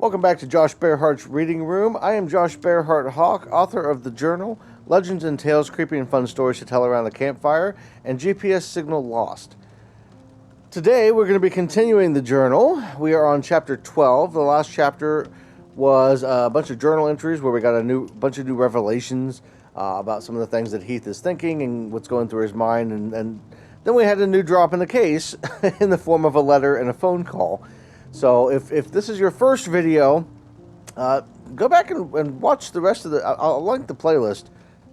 Welcome back to Josh Bearhart's Reading Room. I am Josh Bearhart Hawk, author of the journal Legends and Tales, Creepy and Fun Stories to Tell Around the Campfire, and GPS Signal Lost. Today we're going to be continuing the journal. We are on chapter 12. The last chapter was a bunch of journal entries where we got a bunch of new revelations about some of the things that Heath is thinking and what's going through his mind. And then we had a new drop in the case in the form of a letter and a phone call. So if this is your first video, go back and watch the rest of the... I'll link the playlist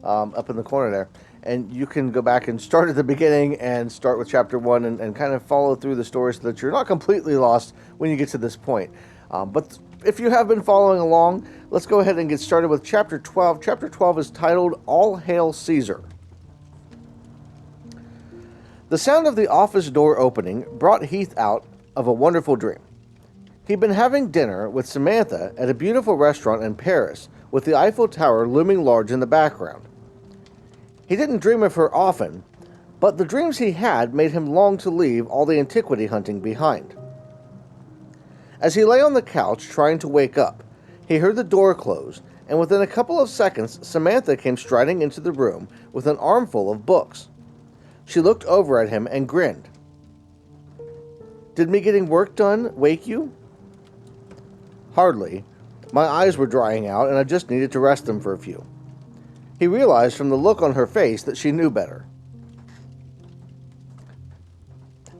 up in the corner there. And you can go back and start at the beginning and start with chapter 1 and kind of follow through the story so that you're not completely lost when you get to this point. But if you have been following along, let's go ahead and get started with chapter 12. Chapter 12 is titled All Hail Caesar. The sound of the office door opening brought Heath out of a wonderful dream. He'd been having dinner with Samantha at a beautiful restaurant in Paris, with the Eiffel Tower looming large in the background. He didn't dream of her often, but the dreams he had made him long to leave all the antiquity hunting behind. As he lay on the couch trying to wake up, he heard the door close, and within a couple of seconds, Samantha came striding into the room with an armful of books. She looked over at him and grinned. "Did me getting work done wake you?" "Hardly. My eyes were drying out, and I just needed to rest them for a few." He realized from the look on her face that she knew better.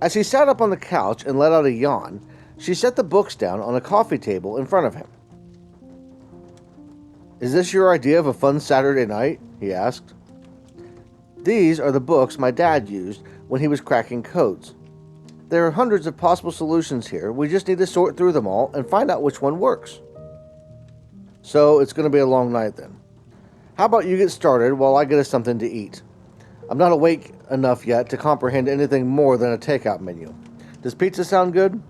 As he sat up on the couch and let out a yawn, she set the books down on a coffee table in front of him. "Is this your idea of a fun Saturday night?" he asked. "These are the books my dad used when he was cracking codes. There are hundreds of possible solutions here. We just need to sort through them all and find out which one works." "So it's going to be a long night then. How about you get started while I get us something to eat? I'm not awake enough yet to comprehend anything more than a takeout menu. Does pizza sound good?"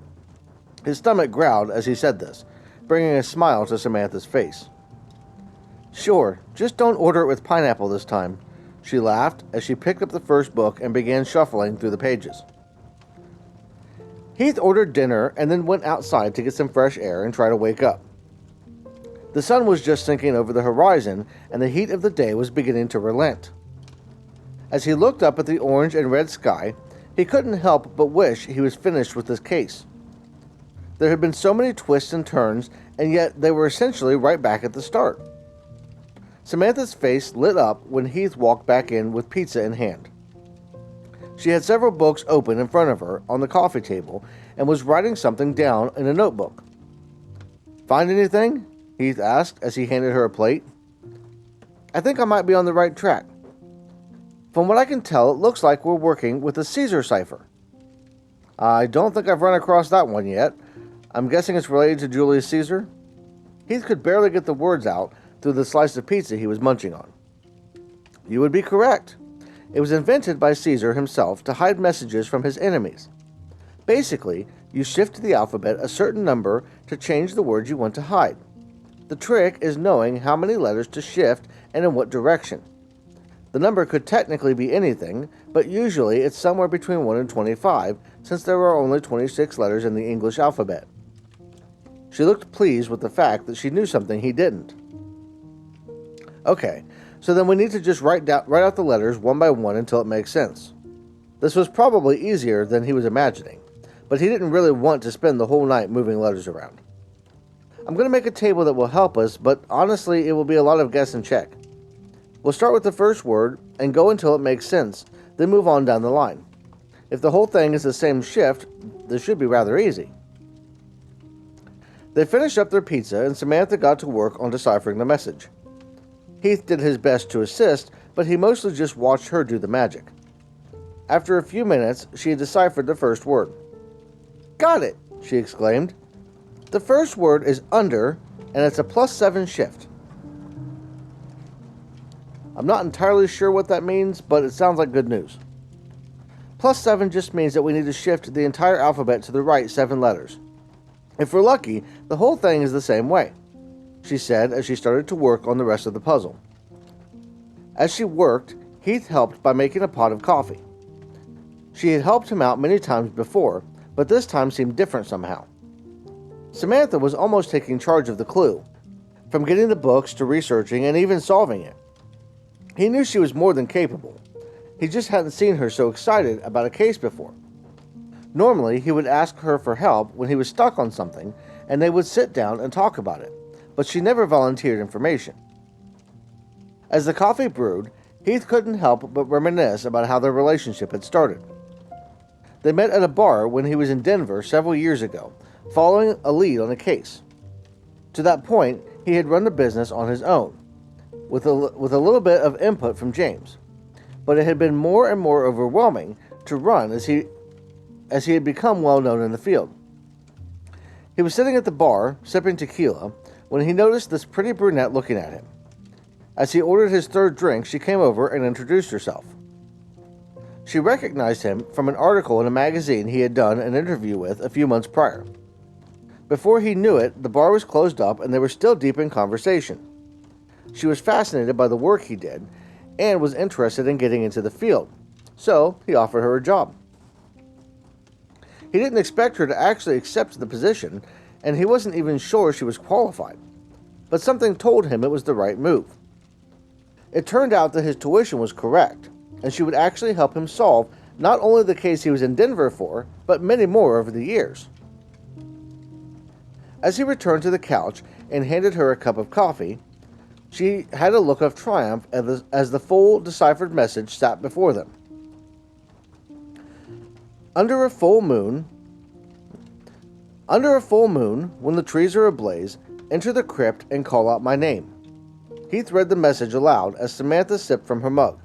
His stomach growled as he said this, bringing a smile to Samantha's face. "Sure, just don't order it with pineapple this time," she laughed as she picked up the first book and began shuffling through the pages. Heath ordered dinner and then went outside to get some fresh air and try to wake up. The sun was just sinking over the horizon, and the heat of the day was beginning to relent. As he looked up at the orange and red sky, he couldn't help but wish he was finished with this case. There had been so many twists and turns, and yet they were essentially right back at the start. Samantha's face lit up when Heath walked back in with pizza in hand. She had several books open in front of her on the coffee table and was writing something down in a notebook. "Find anything?" Heath asked as he handed her a plate. "I think I might be on the right track. From what I can tell, it looks like we're working with the Caesar cipher." "I don't think I've run across that one yet. I'm guessing it's related to Julius Caesar?" Heath could barely get the words out through the slice of pizza he was munching on. "You would be correct. It was invented by Caesar himself to hide messages from his enemies. Basically, you shift the alphabet a certain number to change the words you want to hide. The trick is knowing how many letters to shift and in what direction. The number could technically be anything, but usually it's somewhere between 1 and 25, since there are only 26 letters in the English alphabet." She looked pleased with the fact that she knew something he didn't. "Okay, so then we need to just write out the letters one by one until it makes sense." This was probably easier than he was imagining, but he didn't really want to spend the whole night moving letters around. "I'm going to make a table that will help us, but honestly it will be a lot of guess and check. We'll start with the first word and go until it makes sense, then move on down the line. If the whole thing is the same shift, this should be rather easy." They finished up their pizza and Samantha got to work on deciphering the message. Heath did his best to assist, but he mostly just watched her do the magic. After a few minutes, she had deciphered the first word. "Got it!" she exclaimed. "The first word is under, and it's a +7 shift." "I'm not entirely sure what that means, but it sounds like good news. +7 just means that we need to shift the entire alphabet to the right 7 letters. If we're lucky, the whole thing is the same way," she said as she started to work on the rest of the puzzle. As she worked, Heath helped by making a pot of coffee. She had helped him out many times before, but this time seemed different somehow. Samantha was almost taking charge of the clue, from getting the books to researching and even solving it. He knew she was more than capable. He just hadn't seen her so excited about a case before. Normally, he would ask her for help when he was stuck on something, and they would sit down and talk about it, but she never volunteered information. As the coffee brewed, Heath couldn't help but reminisce about how their relationship had started. They met at a bar when he was in Denver several years ago, following a lead on a case. To that point, he had run the business on his own, with a little bit of input from James, but it had been more and more overwhelming to run as he had become well known in the field. He was sitting at the bar, sipping tequila, when he noticed this pretty brunette looking at him. As he ordered his third drink, she came over and introduced herself. She recognized him from an article in a magazine he had done an interview with a few months prior. Before he knew it, the bar was closed up and they were still deep in conversation. She was fascinated by the work he did and was interested in getting into the field, so he offered her a job. He didn't expect her to actually accept the position, and he wasn't even sure she was qualified, but something told him it was the right move. It turned out that his tuition was correct, and she would actually help him solve not only the case he was in Denver for, but many more over the years. As he returned to the couch and handed her a cup of coffee, she had a look of triumph as the full deciphered message sat before them. Under a full moon, when the trees are ablaze, enter the crypt and call out my name. Heath read the message aloud as Samantha sipped from her mug.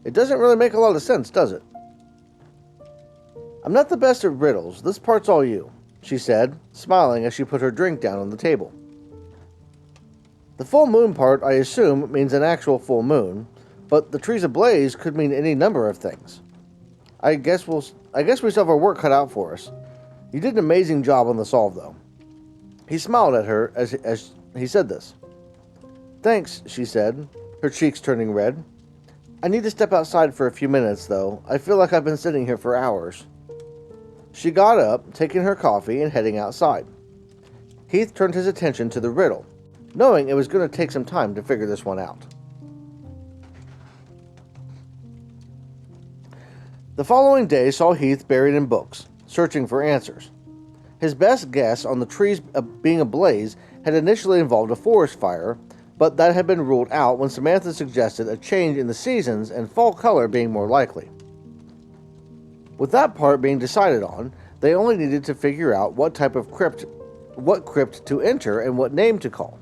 It doesn't really make a lot of sense, does it? I'm not the best at riddles. This part's all you, she said, smiling as she put her drink down on the table. The full moon part, I assume, means an actual full moon, but the trees ablaze could mean any number of things. I guess we still have our work cut out for us. You did an amazing job on the solve, though. He smiled at her as he said this. Thanks, she said, her cheeks turning red. I need to step outside for a few minutes, though. I feel like I've been sitting here for hours. She got up, taking her coffee and heading outside. Heath turned his attention to the riddle, knowing it was going to take some time to figure this one out. The following day saw Heath buried in books, searching for answers. His best guess on the trees being ablaze had initially involved a forest fire, but that had been ruled out when Samantha suggested a change in the seasons and fall color being more likely. With that part being decided on, they only needed to figure out what crypt to enter and what name to call.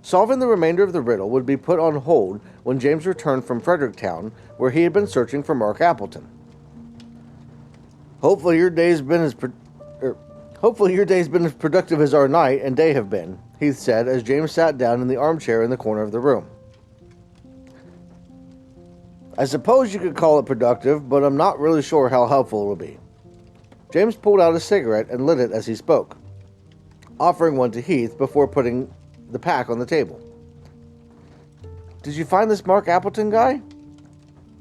Solving the remainder of the riddle would be put on hold when James returned from Fredericktown, where he had been searching for Mark Appleton. Hopefully your day's been as productive as our night and day have been, Heath said as James sat down in the armchair in the corner of the room. I suppose you could call it productive, but I'm not really sure how helpful it'll be. James pulled out a cigarette and lit it as he spoke, offering one to Heath before putting the pack on the table. Did you find this Mark Appleton guy?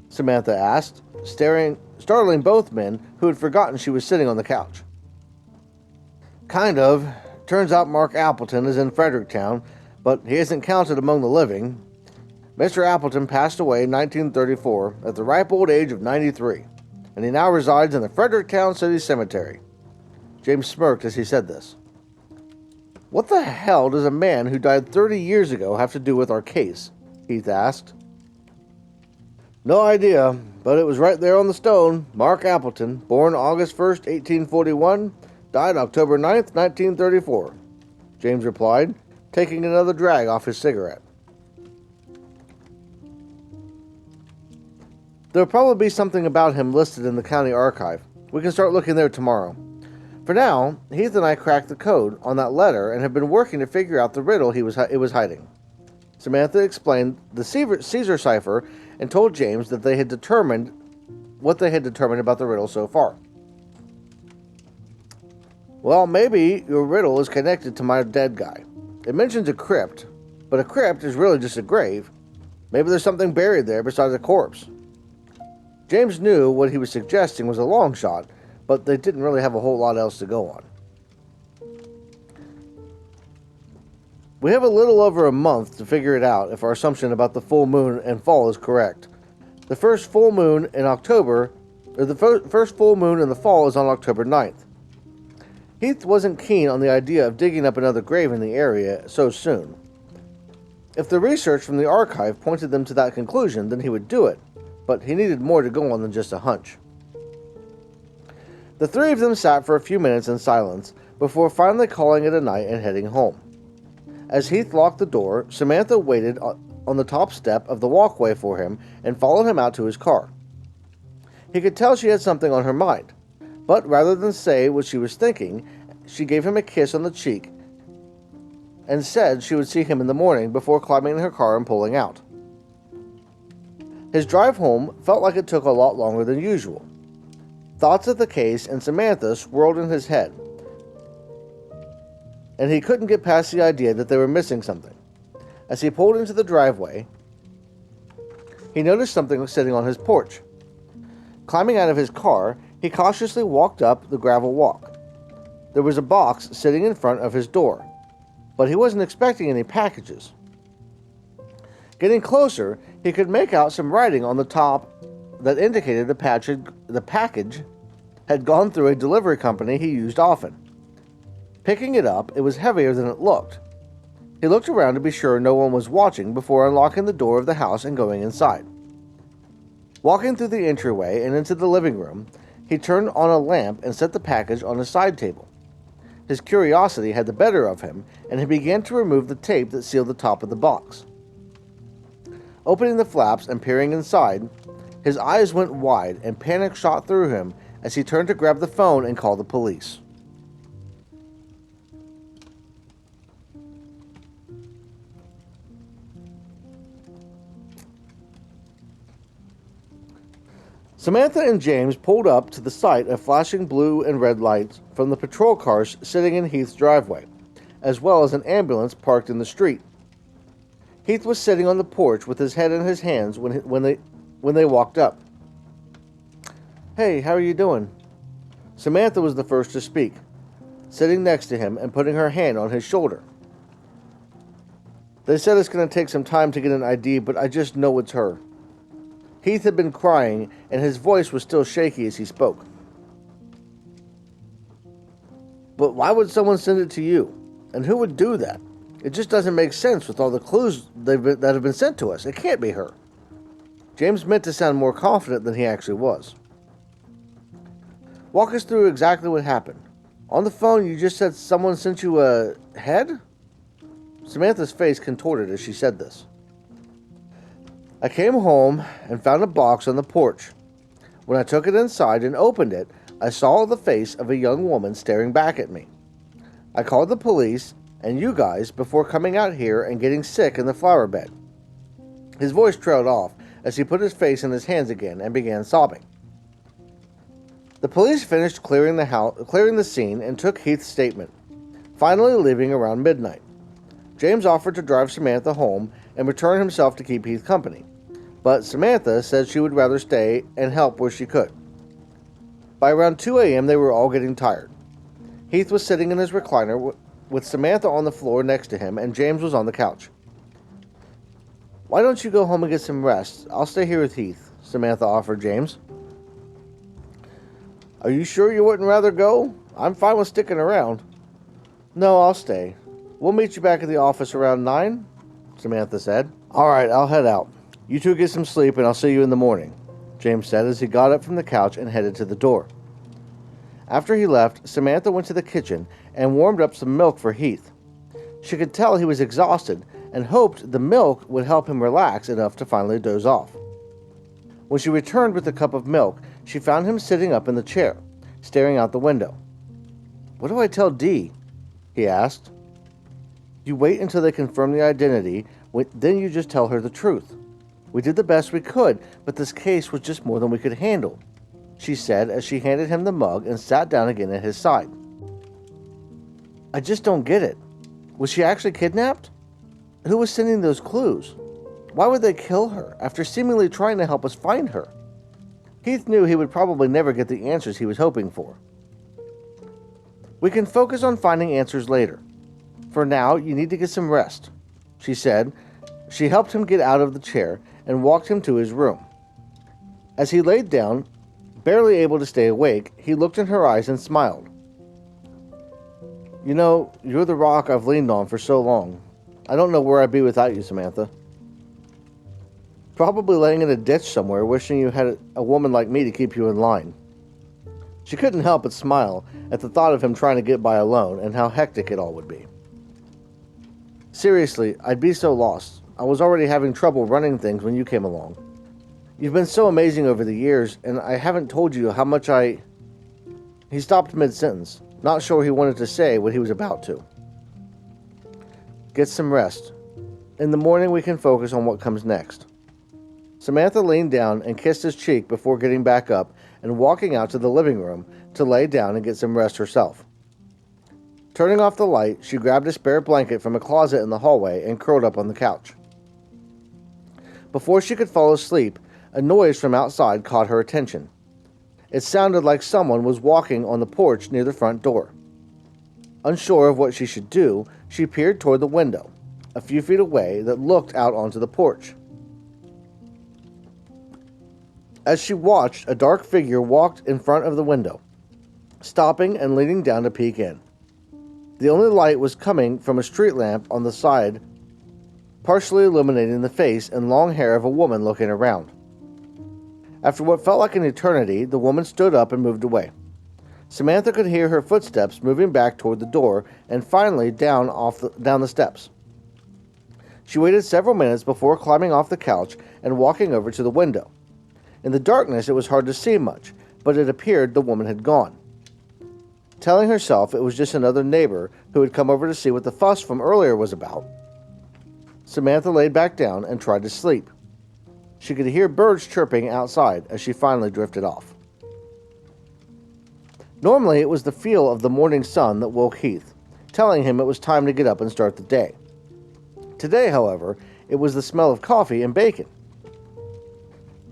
Samantha asked, startling both men who had forgotten she was sitting on the couch. Kind of. Turns out Mark Appleton is in Fredericktown, but he isn't counted among the living. Mr. Appleton passed away in 1934 at the ripe old age of 93, and he now resides in the Fredericktown City Cemetery. James smirked as he said this. What the hell does a man who died 30 years ago have to do with our case? Heath asked. No idea, but it was right there on the stone. Mark Appleton, born August 1st, 1841, died October 9th, 1934, James replied, taking another drag off his cigarette. There'll probably be something about him listed in the county archive. We can start looking there tomorrow. For now, Heath and I cracked the code on that letter and have been working to figure out the riddle it was hiding. Samantha explained the Caesar cipher and told James that they had determined what they had determined about the riddle so far. Well, maybe your riddle is connected to my dead guy. It mentions a crypt, but a crypt is really just a grave. Maybe there's something buried there besides a corpse. James knew what he was suggesting was a long shot, but they didn't really have a whole lot else to go on. We have a little over a month to figure it out if our assumption about the full moon and fall is correct. The first full moon in October, or the first full moon in the fall is on October 9th. Heath wasn't keen on the idea of digging up another grave in the area so soon. If the research from the archive pointed them to that conclusion, then he would do it, but he needed more to go on than just a hunch. The three of them sat for a few minutes in silence before finally calling it a night and heading home. As Heath locked the door, Samantha waited on the top step of the walkway for him and followed him out to his car. He could tell she had something on her mind, but rather than say what she was thinking, she gave him a kiss on the cheek and said she would see him in the morning before climbing in her car and pulling out. His drive home felt like it took a lot longer than usual. Thoughts of the case and Samantha swirled in his head, and he couldn't get past the idea that they were missing something. As he pulled into the driveway, he noticed something sitting on his porch. Climbing out of his car, he cautiously walked up the gravel walk. There was a box sitting in front of his door, but he wasn't expecting any packages. Getting closer, he could make out some writing on the top that indicated the package had gone through a delivery company he used often. Picking it up, it was heavier than it looked. He looked around to be sure no one was watching before unlocking the door of the house and going inside. Walking through the entryway and into the living room, he turned on a lamp and set the package on a side table. His curiosity had the better of him, and he began to remove the tape that sealed the top of the box. Opening the flaps and peering inside, his eyes went wide and panic shot through him as he turned to grab the phone and call the police. Samantha and James pulled up to the sight of flashing blue and red lights from the patrol cars sitting in Heath's driveway, as well as an ambulance parked in the street. Heath was sitting on the porch with his head in his hands when they walked up. "Hey, how are you doing?" Samantha was the first to speak, sitting next to him and putting her hand on his shoulder. "They said it's going to take some time to get an ID, but I just know it's her." Heath had been crying, and his voice was still shaky as he spoke. "But why would someone send it to you? And who would do that? It just doesn't make sense with all the clues that have been sent to us. It can't be her." James meant to sound more confident than he actually was. "Walk us through exactly what happened. On the phone, you just said someone sent you a head?" Samantha's face contorted as she said this. "I came home and found a box on the porch. When I took it inside and opened it, I saw the face of a young woman staring back at me. I called the police and you guys before coming out here and getting sick in the flower bed." His voice trailed off as he put his face in his hands again and began sobbing. The police finished clearing the scene and took Heath's statement, finally leaving around midnight. James offered to drive Samantha home and return himself to keep Heath company, but Samantha said she would rather stay and help where she could. By around 2 a.m. they were all getting tired. Heath was sitting in his recliner with Samantha on the floor next to him, and James was on the couch. "Why don't you go home and get some rest? I'll stay here with Heath," Samantha offered James. "Are you sure you wouldn't rather go? I'm fine with sticking around." "No, I'll stay. We'll meet you back at the office around 9, Samantha said. "All right, I'll head out. You two get some sleep and I'll see you in the morning," James said as he got up from the couch and headed to the door. After he left, Samantha went to the kitchen and warmed up some milk for Heath. She could tell he was exhausted and hoped the milk would help him relax enough to finally doze off. When she returned with the cup of milk, she found him sitting up in the chair, staring out the window. "What do I tell Dee?" he asked. "You wait until they confirm the identity, then you just tell her the truth. We did the best we could, but this case was just more than we could handle," she said as she handed him the mug and sat down again at his side. "I just don't get it. Was she actually kidnapped? Who was sending those clues? Why would they kill her after seemingly trying to help us find her?" Heath knew he would probably never get the answers he was hoping for. "We can focus on finding answers later. For now, you need to get some rest, she said. She helped him get out of the chair and walked him to his room. As he laid down, barely able to stay awake, he looked in her eyes and smiled. You know, you're the rock I've leaned on for so long. I don't know where I'd be without you, Samantha. Probably laying in a ditch somewhere, wishing you had a woman like me to keep you in line. She couldn't help but smile at the thought of him trying to get by alone and how hectic it all would be. Seriously, I'd be so lost. I was already having trouble running things when you came along. You've been so amazing over the years, and I haven't told you how much I... He stopped mid-sentence, not sure he wanted to say what he was about to. Get some rest. In the morning we can focus on what comes next. Samantha leaned down and kissed his cheek before getting back up and walking out to the living room to lay down and get some rest herself. Turning off the light, she grabbed a spare blanket from a closet in the hallway and curled up on the couch. Before she could fall asleep, a noise from outside caught her attention. It sounded like someone was walking on the porch near the front door. Unsure of what she should do, she peered toward the window, a few feet away, that looked out onto the porch. As she watched, a dark figure walked in front of the window, stopping and leaning down to peek in. The only light was coming from a street lamp on the side, partially illuminating the face and long hair of a woman looking around. After what felt like an eternity, the woman stood up and moved away. Samantha could hear her footsteps moving back toward the door and finally down the steps. She waited several minutes before climbing off the couch and walking over to the window. In the darkness, it was hard to see much, but it appeared the woman had gone. Telling herself it was just another neighbor who had come over to see what the fuss from earlier was about, Samantha laid back down and tried to sleep. She could hear birds chirping outside as she finally drifted off. Normally, it was the feel of the morning sun that woke Heath, telling him it was time to get up and start the day. Today, however, it was the smell of coffee and bacon.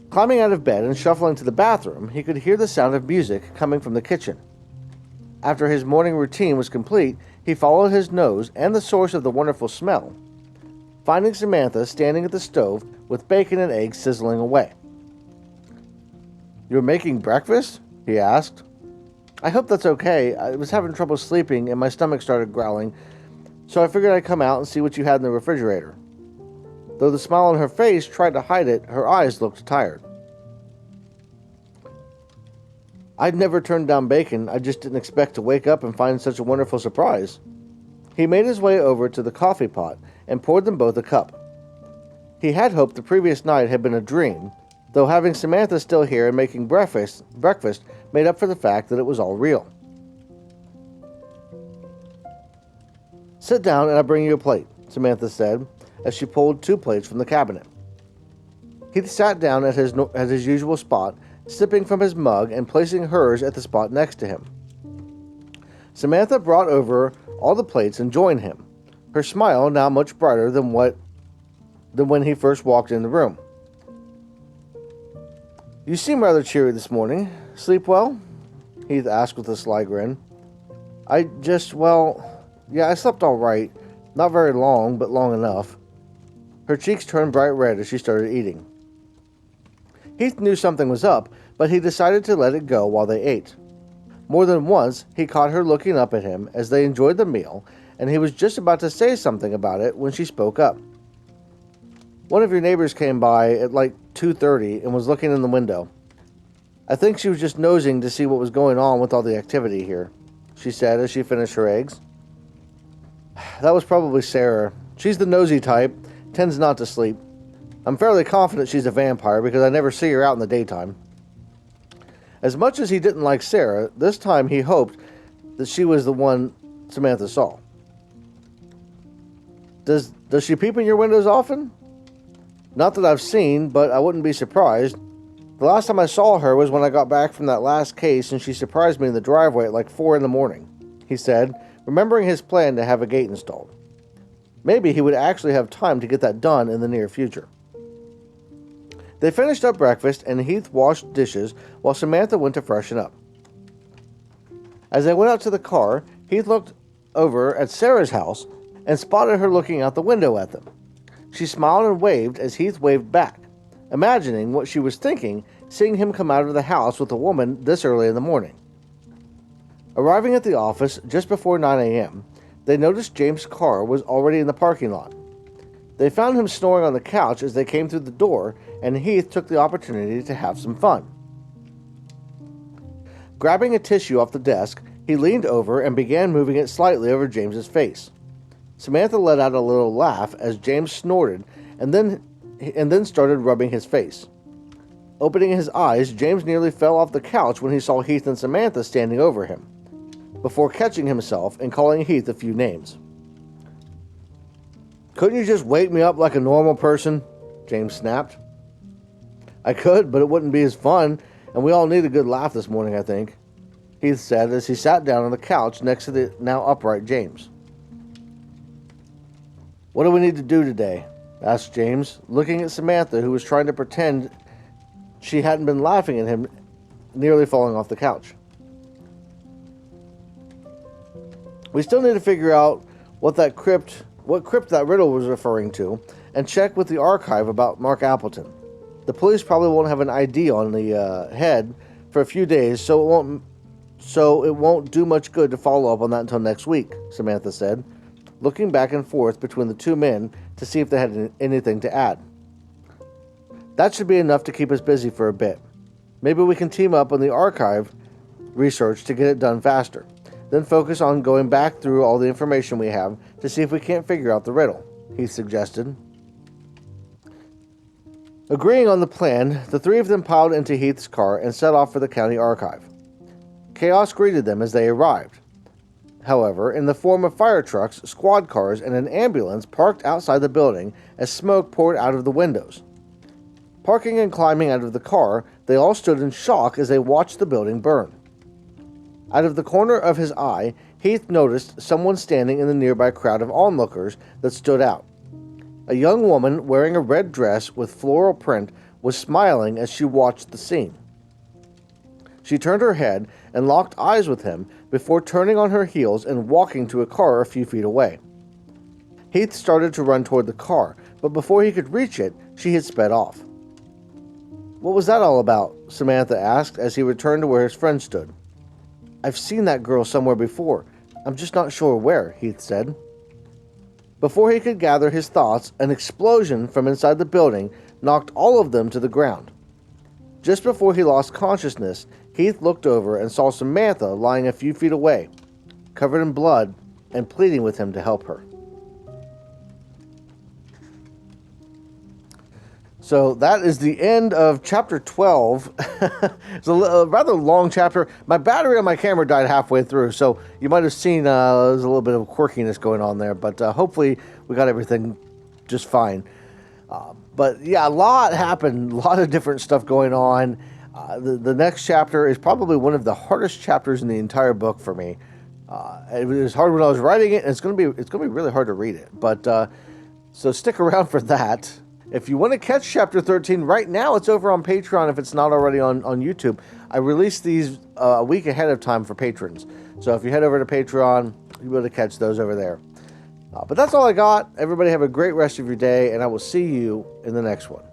Climbing out of bed and shuffling to the bathroom, he could hear the sound of music coming from the kitchen. After his morning routine was complete, he followed his nose and the source of the wonderful smell, finding Samantha standing at the stove with bacon and eggs sizzling away. "You're making breakfast?" he asked. "I hope that's okay. I was having trouble sleeping and my stomach started growling, so I figured I'd come out and see what you had in the refrigerator." Though the smile on her face tried to hide it, her eyes looked tired. "I'd never turned down bacon. I just didn't expect to wake up and find such a wonderful surprise." He made his way over to the coffee pot and poured them both a cup. He had hoped the previous night had been a dream, though having Samantha still here and making breakfast made up for the fact that it was all real. "Sit down and I'll bring you a plate," Samantha said, as she pulled 2 plates from the cabinet. He sat down at his usual spot, sipping from his mug and placing hers at the spot next to him. Samantha brought over all the plates and joined him, her smile now much brighter than when he first walked in the room. "You seem rather cheery this morning. Sleep well?" Heath asked with a sly grin. Yeah, I slept all right. Not very long, but long enough." Her cheeks turned bright red as she started eating. Heath knew something was up, but he decided to let it go while they ate. More than once, he caught her looking up at him as they enjoyed the meal, and he was just about to say something about it when she spoke up. "One of your neighbors came by at like 2:30 and was looking in the window. I think she was just nosing to see what was going on with all the activity here," she said as she finished her eggs. "That was probably Sarah. She's the nosy type, tends not to sleep. I'm fairly confident she's a vampire because I never see her out in the daytime." As much as he didn't like Sarah, this time he hoped that she was the one Samantha saw. Does she peep in your windows often?" "Not that I've seen, but I wouldn't be surprised. The last time I saw her was when I got back from that last case and she surprised me in the driveway at like 4 in the morning, he said, remembering his plan to have a gate installed. Maybe he would actually have time to get that done in the near future. They finished up breakfast and Heath washed dishes while Samantha went to freshen up. As they went out to the car, Heath looked over at Sarah's house and spotted her looking out the window at them. She smiled and waved as Heath waved back, imagining what she was thinking, seeing him come out of the house with a woman this early in the morning. Arriving at the office just before 9 a.m., they noticed James' car was already in the parking lot. They found him snoring on the couch as they came through the door, and Heath took the opportunity to have some fun. Grabbing a tissue off the desk, he leaned over and began moving it slightly over James's face. Samantha let out a little laugh as James snorted and then started rubbing his face. Opening his eyes, James nearly fell off the couch when he saw Heath and Samantha standing over him, before catching himself and calling Heath a few names. "Couldn't you just wake me up like a normal person?" James snapped. "I could, but it wouldn't be as fun, and we all need a good laugh this morning, I think," Heath said as he sat down on the couch next to the now upright James. "What do we need to do today?" asked James, looking at Samantha, who was trying to pretend she hadn't been laughing at him nearly falling off the couch. "We still need to figure out what crypt that riddle was referring to, and check with the archive about Mark Appleton. The police probably won't have an ID on the head for a few days, so it won't do much good to follow up on that until next week," Samantha said, looking back and forth between the two men to see if they had anything to add. "That should be enough to keep us busy for a bit. Maybe we can team up on the archive research to get it done faster, then focus on going back through all the information we have to see if we can't figure out the riddle," he suggested. Agreeing on the plan, the three of them piled into Heath's car and set off for the county archive. Chaos greeted them as they arrived, however, in the form of fire trucks, squad cars, and an ambulance parked outside the building as smoke poured out of the windows. Parking and climbing out of the car, they all stood in shock as they watched the building burn. Out of the corner of his eye, Heath noticed someone standing in the nearby crowd of onlookers that stood out. A young woman wearing a red dress with floral print was smiling as she watched the scene. She turned her head and locked eyes with him before turning on her heels and walking to a car a few feet away. Heath started to run toward the car, but before he could reach it, she had sped off. "What was that all about?" Samantha asked as he returned to where his friend stood. "I've seen that girl somewhere before. I'm just not sure where," Heath said. Before he could gather his thoughts, an explosion from inside the building knocked all of them to the ground. Just before he lost consciousness, Heath looked over and saw Samantha lying a few feet away, covered in blood, and pleading with him to help her. So that is the end of chapter 12. It's a rather long chapter. My battery on my camera died halfway through, so you might have seen there's a little bit of quirkiness going on there, but hopefully we got everything just fine. But yeah, a lot happened, a lot of different stuff going on. The next chapter is probably one of the hardest chapters in the entire book for me. It was hard when I was writing it, and it's going to be really hard to read it. But so stick around for that. If you want to catch Chapter 13 right now, it's over on Patreon if it's not already on YouTube. I release these a week ahead of time for patrons. So if you head over to Patreon, you'll be able to catch those over there. But that's all I got. Everybody have a great rest of your day, and I will see you in the next one.